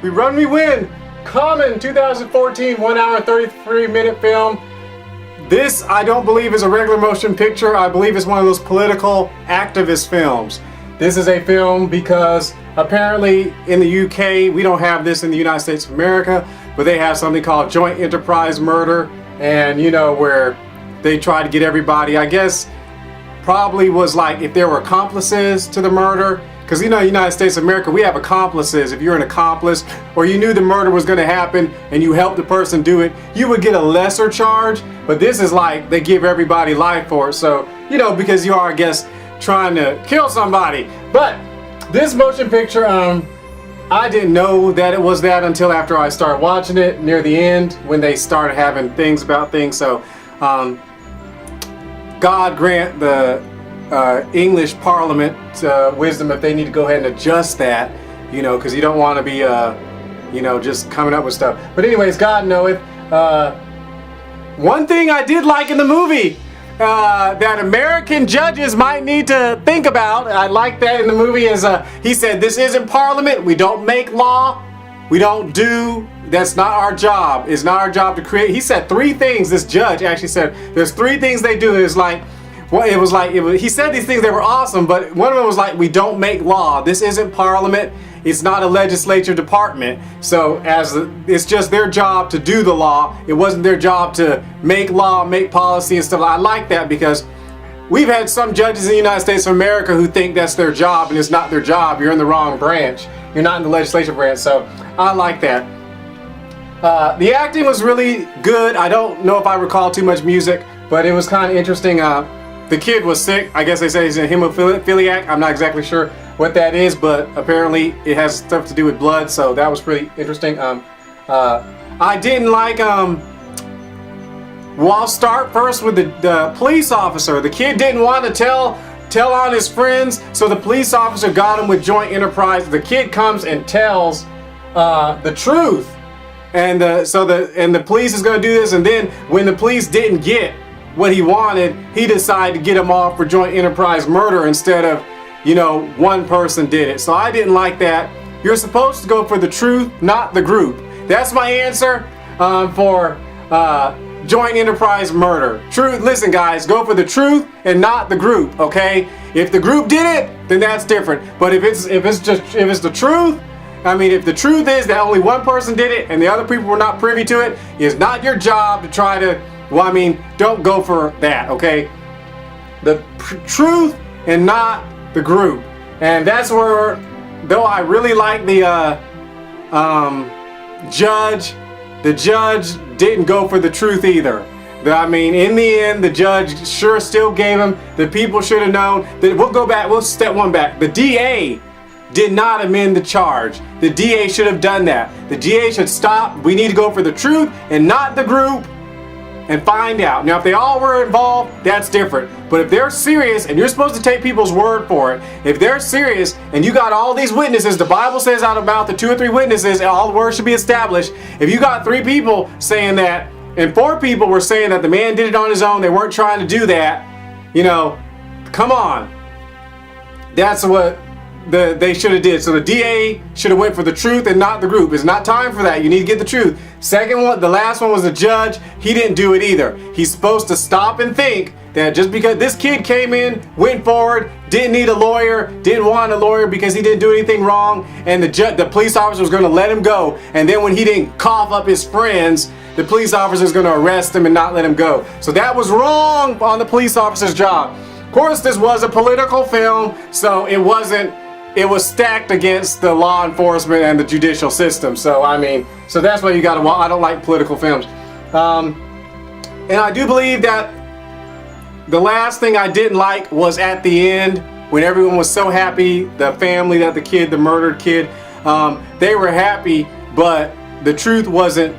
We Run, We Win. Common 2014 1 hour 33-minute film. This I don't believe is a regular motion picture. I believe it's one of those political activist films. This is a film because apparently in the UK, we don't have this in the United States of America, but they have something called joint enterprise murder, and you know, where they try to get everybody, I guess probably was like if there were accomplices to the murder, because you know, United States of America, we have accomplices. If you're an accomplice or you knew the murder was going to happen and you helped the person do it, you would get a lesser charge. But this is like they give everybody life for it. So, you know, because you are, I guess, trying to kill somebody. But this motion picture, I didn't know that it was that until after I started watching it near the end when they started having things about things. So, God grant the English Parliament wisdom if they need to go ahead and adjust that, you know, because you don't want to be, you know, just coming up with stuff. But anyways, God knoweth. One thing I did like in the movie that American judges might need to think about, I like that in the movie, is he said, this isn't Parliament. We don't make law. We don't do, that's not our job. It's not our job to create. He said 3 things, this judge actually said, there's 3 things they do. It's like, well, he said these things that were awesome, but one of them was like, we don't make law. This isn't Parliament. It's not a legislature department. So it's just their job to do the law. It wasn't their job to make law, make policy and stuff. I like that because we've had some judges in the United States of America who think that's their job, and it's not their job. You're in the wrong branch. You're not in the legislative branch. So I like that. The acting was really good. I don't know if I recall too much music, but it was kind of interesting. The kid was sick. I guess they say he's a hemophiliac. I'm not exactly sure what that is, but apparently it has stuff to do with blood, so that was pretty interesting. I didn't like, well, I'll start first with the police officer. The kid didn't want to tell on his friends, so the police officer got him with joint enterprise. The kid comes and tells the truth, and the police is going to do this, and then when the police didn't get what he wanted, he decided to get him off for joint enterprise murder instead of, you know, one person did it. So I didn't like that. You're supposed to go for the truth, not the group. That's my answer for joint enterprise murder. Truth. Listen, guys, go for the truth and not the group. Okay? If the group did it, then that's different. But if it's the truth, I mean, if the truth is that only one person did it and the other people were not privy to it, it's not your job to try to. Well, I mean, don't go for that, okay? The truth and not the group. And that's where, though I really like the judge didn't go for the truth either. I mean, in the end, the judge sure still gave him, the people should have known, that we'll step one back. The DA did not amend the charge. The DA should have done that. The DA should stop. We need to go for the truth and not the group, and find out. Now, if they all were involved, that's different. But if they're serious, and you're supposed to take people's word for it, if they're serious, and you got all these witnesses, the Bible says out of mouth the 2 or 3 witnesses, all the words should be established. If you got 3 people saying that, and 4 people were saying that the man did it on his own, they weren't trying to do that, you know, come on. That's what they should have did. So the DA should have went for the truth and not the group. It's not time for that. You need to get the truth. Second one, the last one was the judge. He didn't do it either. He's supposed to stop and think that just because this kid came in, went forward, didn't need a lawyer, didn't want a lawyer because he didn't do anything wrong, and the police officer was going to let him go. And then when he didn't cough up his friends, the police officer is going to arrest him and not let him go. So that was wrong on the police officer's job. Of course, this was a political film, so it was stacked against the law enforcement and the judicial system. So I mean, so that's why you gotta watch. I don't like political films. And I do believe that the last thing I didn't like was at the end when everyone was so happy, the family that the murdered kid, they were happy, but the truth wasn't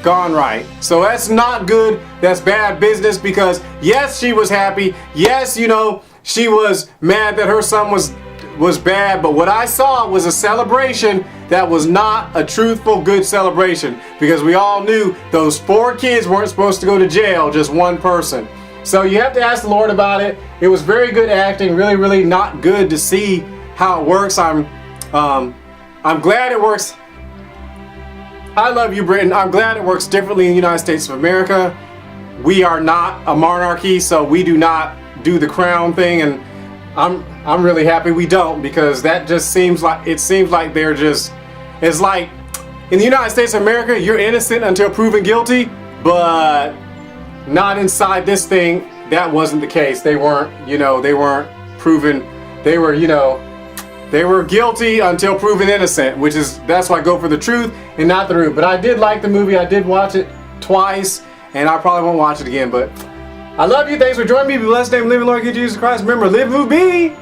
gone right. So that's not good. That's bad business because yes, she was happy. Yes, you know, she was mad that her son was bad, but what I saw was a celebration that was not a truthful, good celebration because we all knew those 4 kids weren't supposed to go to jail, just one person. So you have to ask the Lord about it. It was very good acting, really, really not good to see how it works. I'm glad it works. I love you, Britain. I'm glad it works differently in the United States of America. We are not a monarchy, so we do not do the crown thing, and I'm really happy we don't, because that just seems like they're just, it's like in the United States of America, you're innocent until proven guilty, but not inside this thing. That wasn't the case. They weren't, they weren't proven. They were, they were guilty until proven innocent, that's why I go for the truth and not the root. But I did like the movie. I did watch it twice, and I probably won't watch it again. But I love you. Thanks for joining me. Be blessed, name, living Lord Jesus Christ. Remember, live, move, be.